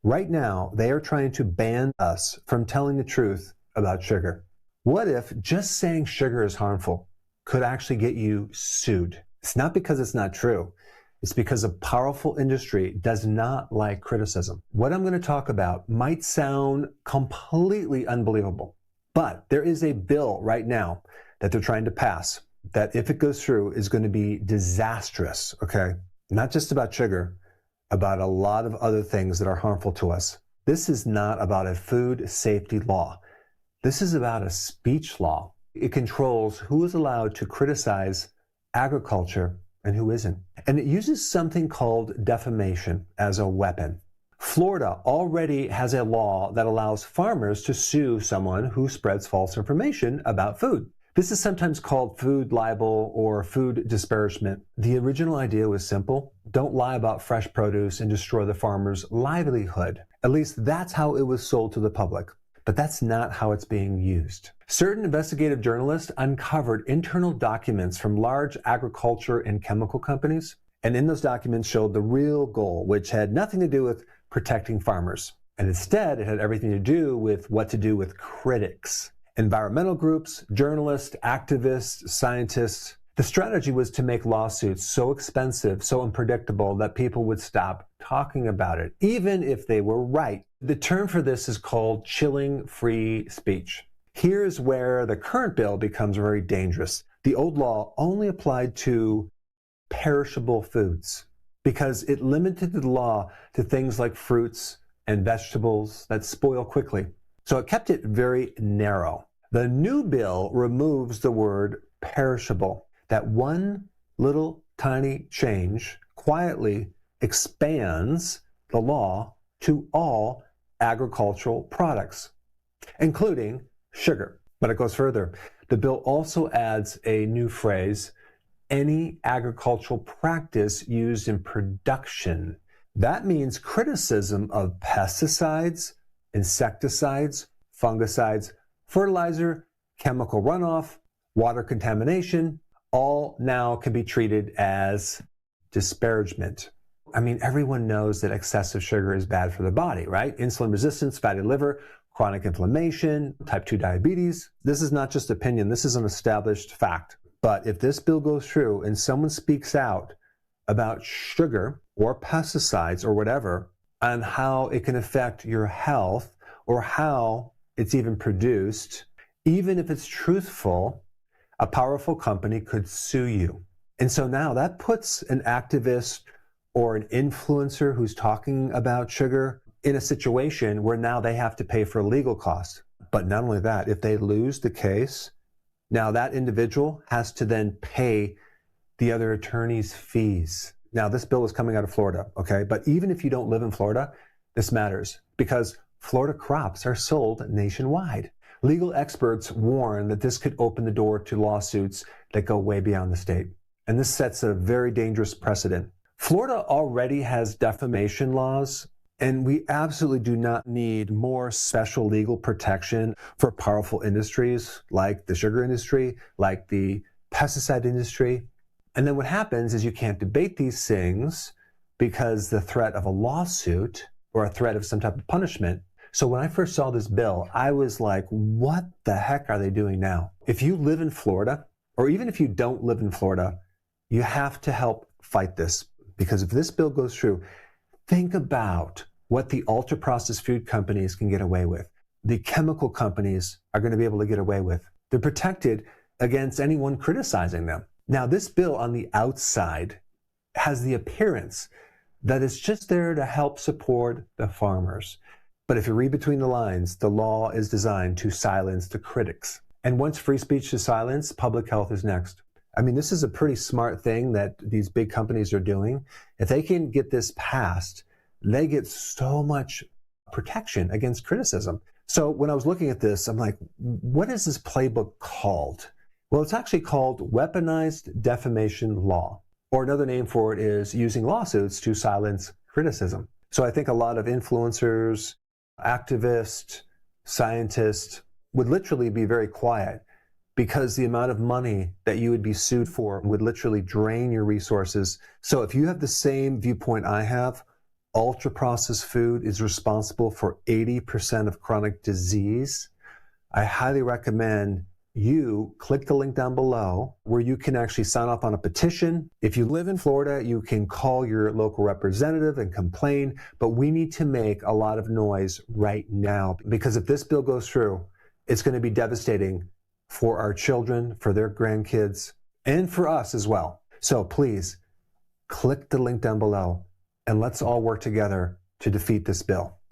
Right now, they are trying to ban us from telling the truth about sugar. What if just saying sugar is harmful could actually get you sued? It's not because it's not true. It's because a powerful industry does not like criticism. What I'm going to talk about might sound completely unbelievable, but there is a bill right now that they're trying to pass that, if it goes through, is going to be disastrous, okay? Not just about sugar, about a lot of other things that are harmful to us. This is not about a food safety law. This is about a speech law. It controls who is allowed to criticize agriculture and who isn't. And it uses something called defamation as a weapon. Florida already has a law that allows farmers to sue someone who spreads false information about food. This is sometimes called food libel or food disparagement. The original idea was simple. Don't lie about fresh produce and destroy the farmer's livelihood. At least that's how it was sold to the public. But that's not how it's being used. Certain investigative journalists uncovered internal documents from large agriculture and chemical companies, and in those documents showed the real goal, which had nothing to do with protecting farmers. And instead, it had everything to do with what to do with critics. Environmental groups, journalists, activists, scientists. The strategy was to make lawsuits so expensive, so unpredictable that people would stop talking about it, even if they were right. The term for this is called chilling free speech. Here's where the current bill becomes very dangerous. The old law only applied to perishable foods because it limited the law to things like fruits and vegetables that spoil quickly. So it kept it very narrow. The new bill removes the word perishable. That one little tiny change quietly expands the law to all agricultural products, including sugar. But it goes further. The bill also adds a new phrase, any agricultural practice used in production. That means criticism of pesticides, insecticides, fungicides, fertilizer, chemical runoff, water contamination, all now can be treated as disparagement. I mean, everyone knows that excessive sugar is bad for the body, right? Insulin resistance, fatty liver, chronic inflammation, type 2 diabetes. This is not just opinion, this is an established fact. But if this bill goes through and someone speaks out about sugar or pesticides or whatever, and how it can affect your health or how it's even produced, even if it's truthful, a powerful company could sue you. And so now that puts an activist or an influencer who's talking about sugar in a situation where now they have to pay for legal costs. But not only that, if they lose the case, now that individual has to then pay the other attorney's fees. Now this bill is coming out of Florida, okay? But even if you don't live in Florida, this matters because Florida crops are sold nationwide. Legal experts warn that this could open the door to lawsuits that go way beyond the state. And this sets a very dangerous precedent. Florida already has defamation laws, and we absolutely do not need more special legal protection for powerful industries like the sugar industry, like the pesticide industry. And then what happens is you can't debate these things because the threat of a lawsuit or a threat of some type of punishment. So when I first saw this bill, I was like, what the heck are they doing now? If you live in Florida, or even if you don't live in Florida, you have to help fight this. Because if this bill goes through, think about what the ultra-processed food companies can get away with. The chemical companies are going to be able to get away with. They're protected against anyone criticizing them. Now, this bill on the outside has the appearance that it's just there to help support the farmers. But if you read between the lines, the law is designed to silence the critics. And once free speech is silenced, public health is next. I mean, this is a pretty smart thing that these big companies are doing. If they can get this passed, they get so much protection against criticism. So when I was looking at this, I'm like, what is this playbook called? Well, it's actually called Weaponized defamation law. Or another name for it is using lawsuits to silence criticism. So I think a lot of influencers, activists, scientists would literally be very quiet because the amount of money that you would be sued for would literally drain your resources. So if you have the same viewpoint I have, Ultra-processed food is responsible for 80% of chronic disease. I highly recommend you click the link down below where you can actually sign off on a petition. If you live in Florida, you can call your local representative and complain, but we need to make a lot of noise right now, because if this bill goes through, it's going to be devastating for our children, for their grandkids, and for us as well. So please click the link down below and let's all work together to defeat this bill.